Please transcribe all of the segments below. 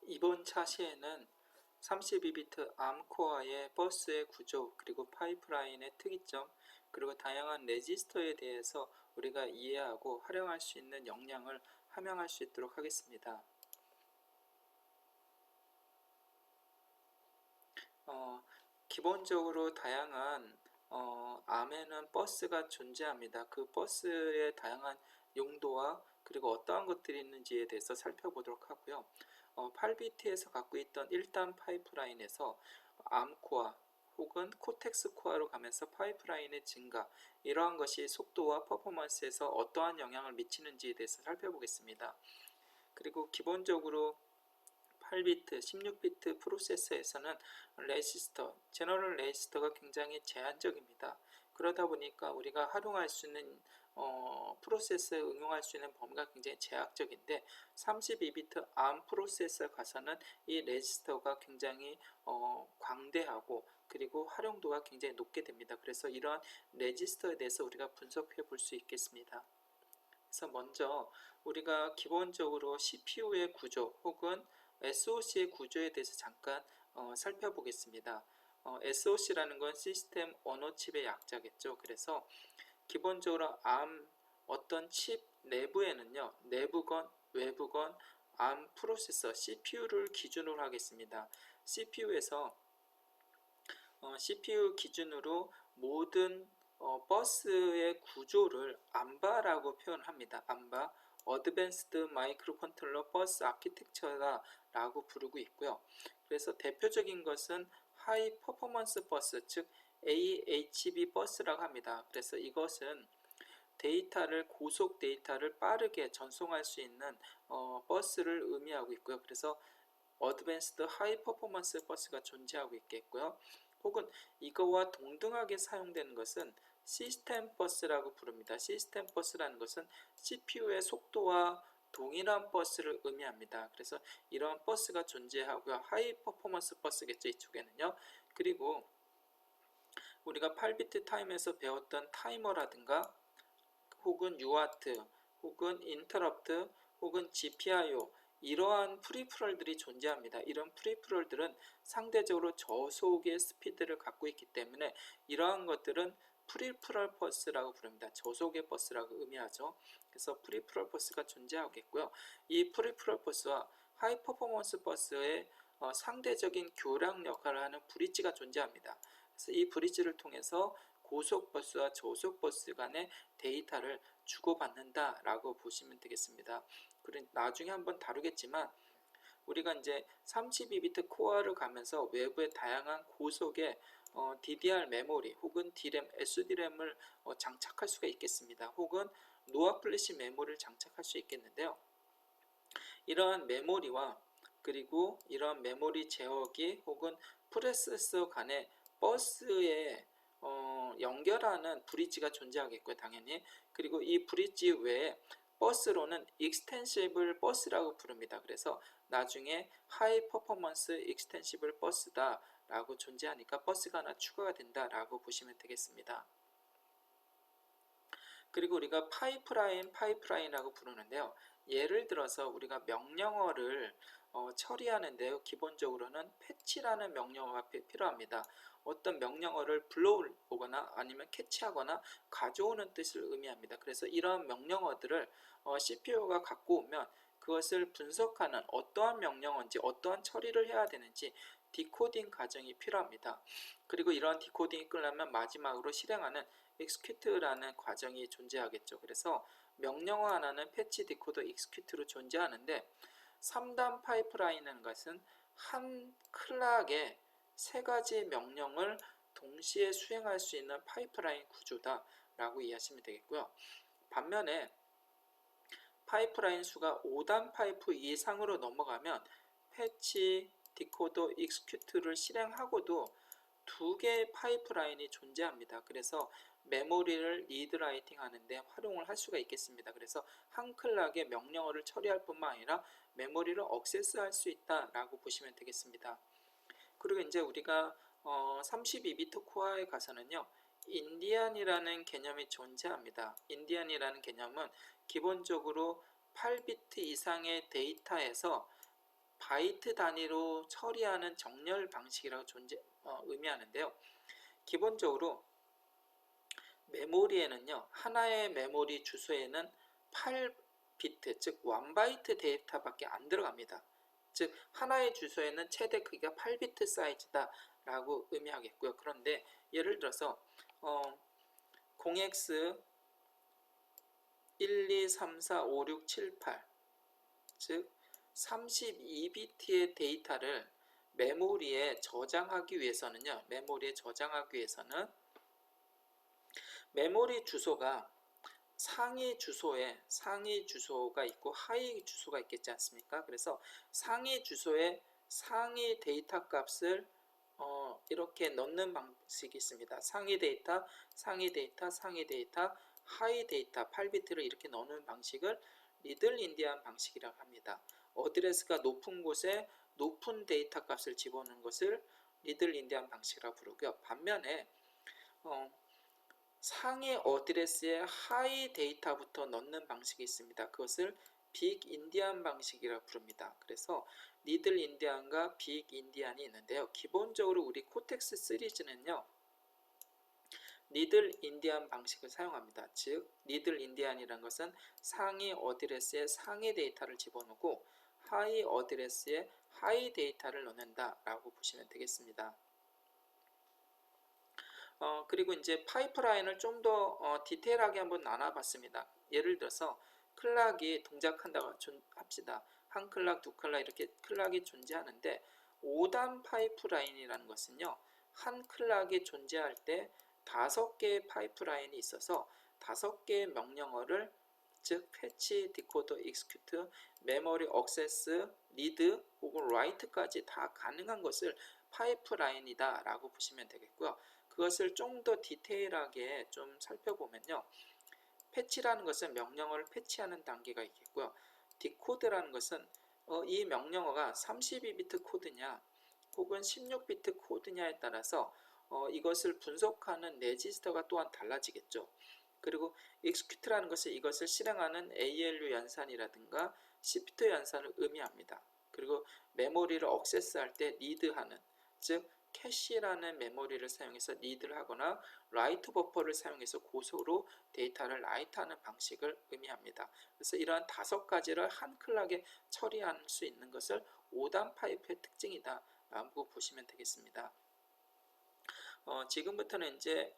이번 차시에는 32비트 암코어의 버스의 구조, 그리고 파이프라인의 특이점, 그리고 다양한 레지스터에 대해서 우리가 이해하고 활용할 수 있는 역량을 함양할 수 있도록 하겠습니다. 기본적으로 다양한 암에는 버스가 존재합니다. 그 버스의 다양한 용도와 그리고 어떠한 것들이 있는지에 대해서 살펴보도록 하고요. 8비트에서 갖고 있던 1단 파이프라인에서 암코어 혹은 코텍스 코어로 가면서 파이프라인의 증가, 이러한 것이 속도와 퍼포먼스에서 어떠한 영향을 미치는지에 대해서 살펴보겠습니다. 그리고 기본적으로 8비트, 16비트 프로세서에서는 제너럴 레지스터가 굉장히 제한적입니다. 그러다 보니까 우리가 활용할 수 있는 프로세서에 응용할 수 있는 범위가 굉장히 제약적인데, 32비트 암 프로세서에 가서는 이 레지스터가 굉장히 광대하고 그리고 활용도가 굉장히 높게 됩니다. 그래서 이러한 레지스터에 대해서 우리가 분석해 볼 수 있겠습니다. 그래서 먼저 우리가 기본적으로 CPU의 구조 혹은 SOC의 구조에 대해서 잠깐 살펴보겠습니다. SOC라는 건 시스템 언어 칩의 약자겠죠. 그래서 기본적으로 ARM 어떤 칩 내부에는요, 내부건 외부건 ARM 프로세서 CPU를 기준으로 하겠습니다. CPU에서 CPU 기준으로 모든 버스의 구조를 암바라고 표현합니다. 암바, Advanced Microcontroller Bus Architecture 라고 부르고 있고요. 그래서 대표적인 것은 High Performance Bus, 즉 AHB 버스라고 합니다. 그래서 이것은 고속 데이터를 빠르게 전송할 수 있는 버스를 의미하고 있고요. 그래서 어드밴스드 하이 퍼포먼스 버스가 존재하고 있겠고요. 혹은 이거와 동등하게 사용되는 것은 시스템 버스라고 부릅니다. 시스템 버스라는 것은 CPU의 속도와 동일한 버스를 의미합니다. 그래서 이런 버스가 존재하고요. 하이 퍼포먼스 버스겠죠, 이쪽에는요. 그리고 우리가 8비트 타임에서 배웠던 타이머라든가 혹은 UART 혹은 인터럽트 혹은 GPIO, 이러한 프리프럴들이 존재합니다. 이런 프리프럴들은 상대적으로 저속의 스피드를 갖고 있기 때문에 이러한 것들은 프리프럴 버스라고 부릅니다. 저속의 버스라고 의미하죠. 그래서 프리프럴 버스가 존재하겠고요. 이 프리프럴 버스와 하이 퍼포먼스 버스의 상대적인 교량 역할을 하는 브릿지가 존재합니다. 그래서 이 브릿지를 통해서 고속 버스와 저속 버스 간의 데이터를 주고받는다라고 보시면 되겠습니다. 그리고 나중에 한번 다루겠지만 우리가 이제 32비트 코어를 가면서 외부의 다양한 고속의 DDR 메모리 혹은 D램, SD램을 장착할 수가 있겠습니다. 혹은 노아 플래시 메모리를 장착할 수 있겠는데요. 이러한 메모리와 그리고 이러한 메모리 제어기 혹은 프로세서 간의 버스에 연결하는 브릿지가 존재하겠고요, 당연히. 그리고 이 브릿지 외에 버스로는 익스텐시블 버스라고 부릅니다. 그래서 나중에 하이 퍼포먼스 익스텐시블 버스다 라고 존재하니까 버스가 하나 추가가 된다 라고 보시면 되겠습니다. 그리고 우리가 파이프라인이라고 부르는데요. 예를 들어서 우리가 명령어를 처리하는데요. 기본적으로는 패치라는 명령어가 필요합니다. 어떤 명령어를 불러오거나 아니면 캐치하거나 가져오는 뜻을 의미합니다. 그래서 이러한 명령어들을 CPU가 갖고 오면 그것을 분석하는 어떠한 명령어인지 어떠한 처리를 해야 되는지 디코딩 과정이 필요합니다. 그리고 이러한 디코딩이 끝나면 마지막으로 실행하는 execute라는 과정이 존재하겠죠. 그래서 명령어 하나는 패치, 디코더, execute로 존재하는데 3단 파이프라인이라는 것은 한 클락에 세 가지 명령을 동시에 수행할 수 있는 파이프라인 구조다 라고 이해하시면 되겠고요. 반면에 파이프라인 수가 5단 파이프 이상으로 넘어가면 패치, 디코더, 익스큐트를 실행하고도 두 개의 파이프라인이 존재합니다. 그래서 메모리를 리드 라이팅 하는데 활용을 할 수가 있겠습니다. 그래서 한 클락의 명령어를 처리할 뿐만 아니라 메모리를 액세스할 수 있다라고 보시면 되겠습니다. 그리고 이제 우리가 32비트 코어에 가서는요, 인디안이라는 개념이 존재합니다. 인디안이라는 개념은 기본적으로 8비트 이상의 데이터에서 바이트 단위로 처리하는 정렬 방식이라고 의미하는데요. 기본적으로 메모리에는요, 하나의 메모리 주소에는 8비트, 즉 1바이트 데이터밖에 안 들어갑니다. 즉 하나의 주소에는 최대 크기가 8비트 사이즈다 라고 의미하겠고요. 그런데 예를 들어서 0x 1, 2, 3, 4, 5, 6, 7, 8, 즉 32비트의 데이터를 메모리에 저장하기 위해서는요, 메모리 주소가 상위 주소가 있고 하위 주소가 있겠지 않습니까? 그래서 상위 주소에 상위 데이터 값을 이렇게 넣는 방식이 있습니다. 상위 데이터, 하위 데이터 8비트를 이렇게 넣는 방식을 리들 인디안 방식이라고 합니다. 어드레스가 높은 곳에 높은 데이터 값을 집어넣는 것을 리들 인디안 방식이라고 부르고요. 반면에 상위 어드레스에 하위 데이터부터 넣는 방식이 있습니다. 그것을 빅 인디안 방식이라고 부릅니다. 그래서 리들 인디안과 빅 인디안이 있는데요. 기본적으로 우리 코텍스 시리즈는요, 리들 인디안 방식을 사용합니다. 즉 리들 인디안이라는 것은 상위 어드레스에 상위 데이터를 집어넣고 하위 어드레스에 하위 데이터를 넣는다 라고 보시면 되겠습니다. 그리고 이제 파이프라인을 좀 더 디테일하게 한번 나눠봤습니다. 예를 들어서 클락이 동작한다고 합시다. 한 클락, 두 클락 이렇게 클락이 존재하는데 5단 파이프라인이라는 것은요, 한 클락이 존재할 때 5개의 파이프라인이 있어서 5개의 명령어를, 즉 패치, 디코더, 익스큐트, 메모리 억세스, 리드 혹은 라이트까지 다 가능한 것을 파이프라인이다 라고 보시면 되겠고요. 그것을 좀 더 디테일하게 좀 살펴보면요, 패치라는 것은 명령어를 패치하는 단계가 있겠고요. 디코드라는 것은 이 명령어가 32비트 코드냐 혹은 16비트 코드냐에 따라서 이것을 분석하는 레지스터가 또한 달라지겠죠. 그리고 execute라는 것은 이것을 실행하는 ALU 연산이라든가 시프트 연산을 의미합니다. 그리고 메모리를 액세스할 때 리드하는, 즉 캐시라는 메모리를 사용해서 리드를 하거나 라이트 버퍼를 사용해서 고속으로 데이터를 라이트하는 방식을 의미합니다. 그래서 이러한 5가지를 한 클락에 처리할 수 있는 것을 5단 파이프의 특징이다 라고 보시면 되겠습니다. 지금부터는 이제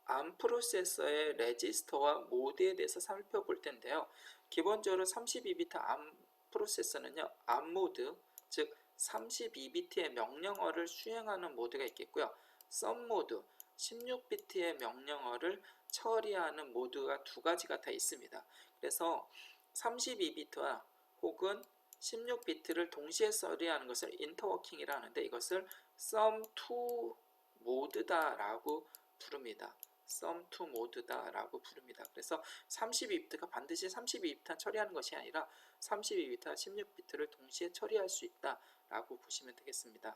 ARM 프로세서의 레지스터와 모드에 대해서 살펴볼 텐데요. 기본적으로 32비트 ARM 프로세서는요, ARM 모드, 즉 32비트의 명령어를 수행하는 모드가 있겠고요. 썸 모드, 16비트의 명령어를 처리하는 모드가 2가지가 다 있습니다. 그래서 32비트와 혹은 16비트를 동시에 처리하는 것을 인터워킹이라 하는데, 이것을 썸2 모드다 라고 부릅니다. 썸2 모드다 라고 부릅니다. 그래서 32비트가 반드시 32비트 처리하는 것이 아니라 32비트와 16비트를 동시에 처리할 수 있다 라고 보시면 되겠습니다.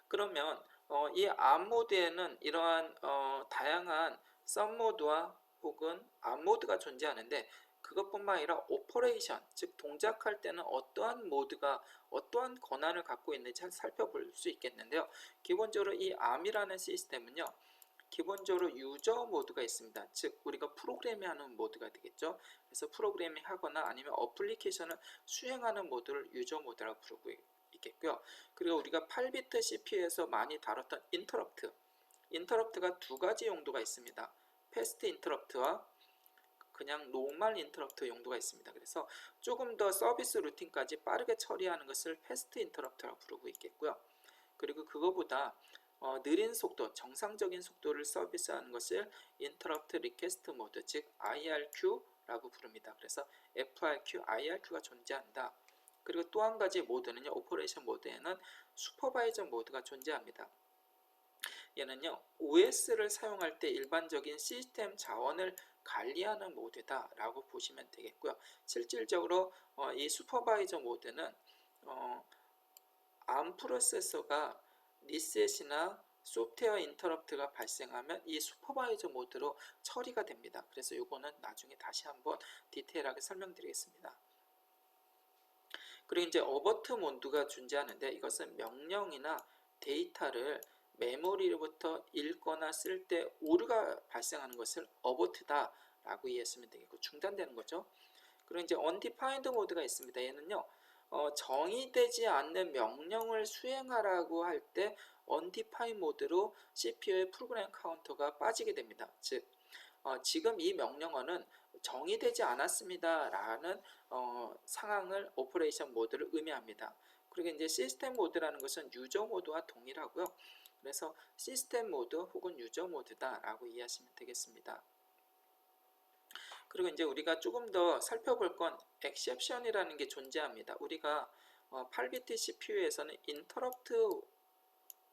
그러면 이 ARM 모드에는 이러한 다양한 썸 모드와 혹은 ARM 모드가 존재하는데, 그것뿐만 아니라 오퍼레이션, 즉 동작할 때는 어떠한 모드가 어떠한 권한을 갖고 있는지 살펴볼 수 있겠는데요. 기본적으로 이 ARM이라는 시스템은요, 기본적으로 유저 모드가 있습니다. 즉 우리가 프로그래밍하는 모드가 되겠죠. 그래서 프로그래밍 하거나 아니면 어플리케이션을 수행하는 모드를 유저 모드라고 부르고 있겠고요. 그리고 우리가 8비트 CPU에서 많이 다뤘던 인터럽트가 2가지 용도가 있습니다. 패스트 인터럽트와 그냥 노멀 인터럽트 용도가 있습니다. 그래서 조금 더 서비스 루틴까지 빠르게 처리하는 것을 패스트 인터럽트라고 부르고 있겠고요. 그리고 그거보다 느린 속도, 정상적인 속도를 서비스하는 것을 인터럽트 리퀘스트 모드, 즉 IRQ라고 부릅니다. 그래서 FRQ, IRQ가 존재한다. 그리고 또 한 가지 모드는요, 오퍼레이션 모드에는 슈퍼바이저 모드가 존재합니다. 얘는요, OS를 사용할 때 일반적인 시스템 자원을 관리하는 모드다 라고 보시면 되겠고요. 실질적으로 이 슈퍼바이저 모드는 ARM 프로세서가 리셋이나 소프트웨어 인터럽트가 발생하면 이 슈퍼바이저 모드로 처리가 됩니다. 그래서 이거는 나중에 다시 한번 디테일하게 설명드리겠습니다. 그리고 이제 어버트 모드가 존재하는데 이것은 명령이나 데이터를 메모리로부터 읽거나 쓸 때 오류가 발생하는 것을 어버트다 라고 이해했으면 되겠고 중단되는 거죠. 그리고 이제 undefined 모드가 있습니다. 얘는요 정의되지 않는 명령을 수행하라고 할 때 undefined 모드로 CPU의 프로그램 카운터가 빠지게 됩니다. 즉 지금 이 명령어는 정의되지 않았습니다 라는 상황을 오퍼레이션 모드를 의미합니다. 그리고 이제 시스템 모드라는 것은 유저 모드와 동일하고요. 그래서 시스템 모드 혹은 유저 모드다 라고 이해하시면 되겠습니다. 그리고 이제 우리가 조금 더 살펴볼 건 exception이라는 게 존재합니다. 우리가 8비트 CPU에서는 interrupt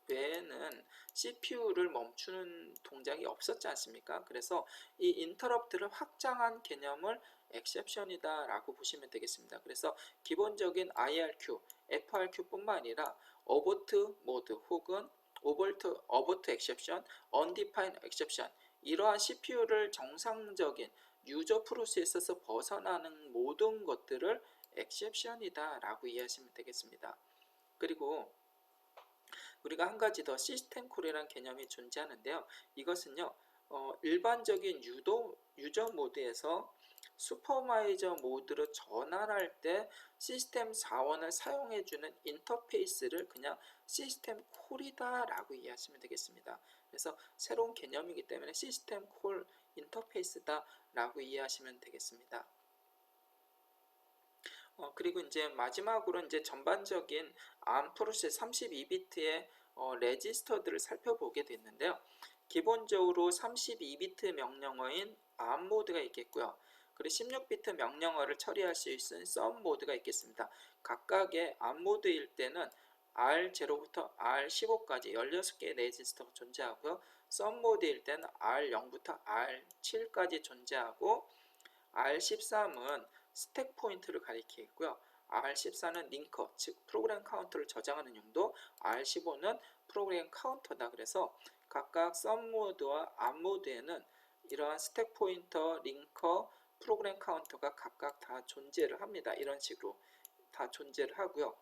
외에는 CPU를 멈추는 동작이 없었지 않습니까? 그래서 이 interrupt를 확장한 개념을 exception이다 라고 보시면 되겠습니다. 그래서 기본적인 IRQ, FRQ 뿐만 아니라 abort mode 혹은 abort exception, undefined exception 이러한 CPU를 정상적인 유저 프로세스에서 벗어나는 모든 것들을 exception이다 라고 이해하시면 되겠습니다. 그리고 우리가 한 가지 더 시스템 콜이라는 개념이 존재하는데요. 이것은요 일반적인 유저 모드에서 슈퍼바이저 모드로 전환할 때 시스템 자원을 사용해주는 인터페이스를 그냥 시스템 콜이다 라고 이해하시면 되겠습니다. 그래서 새로운 개념이기 때문에 시스템 콜 인터페이스다 라고 이해하시면 되겠습니다. 그리고 이제 마지막으로 이제 전반적인 ARM 프로세스 32비트의 레지스터들을 살펴보게 됐는데요. 기본적으로 32비트 명령어인 ARM 모드가 있겠고요. 그리고 16비트 명령어를 처리할 수 있는 SUM 모드가 있겠습니다. 각각의 ARM 모드일 때는 R0부터 R15까지 16개의 레지스터가 존재하고요. SUM 모드일 때는 R0부터 R7까지 존재하고 R13은 스택 포인트를 가리키고요. R14는 링커, 즉 프로그램 카운터를 저장하는 용도, R15는 프로그램 카운터다. 그래서 각각 썸 모드와 암 모드에는 이러한 스택 포인터, 링커, 프로그램 카운터가 각각 다 존재를 합니다. 이런 식으로 다 존재를 하고요.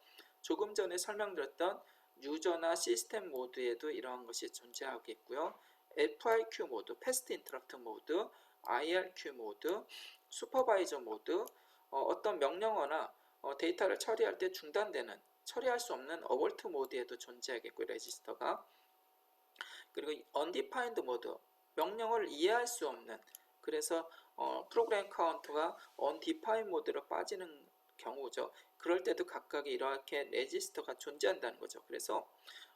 조금 전에 설명드렸던 유저나 시스템 모드에도 이러한 것이 존재하겠고요. FIQ 모드, 패스트 인터럽트 모드, IRQ 모드, 슈퍼바이저 모드, 어떤 명령어나 데이터를 처리할 때 중단되는 처리할 수 없는 어벌트 모드에도 존재하겠고 레지스터가 그리고 undefined 모드 명령을 이해할 수 없는 그래서 프로그램 카운터가 undefined 모드로 빠지는 경우죠. 그럴 때도 각각의 이렇게 레지스터가 존재한다는 거죠. 그래서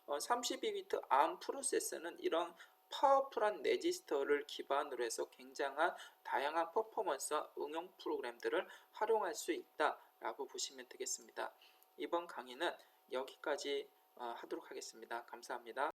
32비트 ARM 프로세서는 이런 파워풀한 레지스터를 기반으로 해서 굉장한 다양한 퍼포먼스와 응용 프로그램들을 활용할 수 있다라고 보시면 되겠습니다. 이번 강의는 여기까지 하도록 하겠습니다. 감사합니다.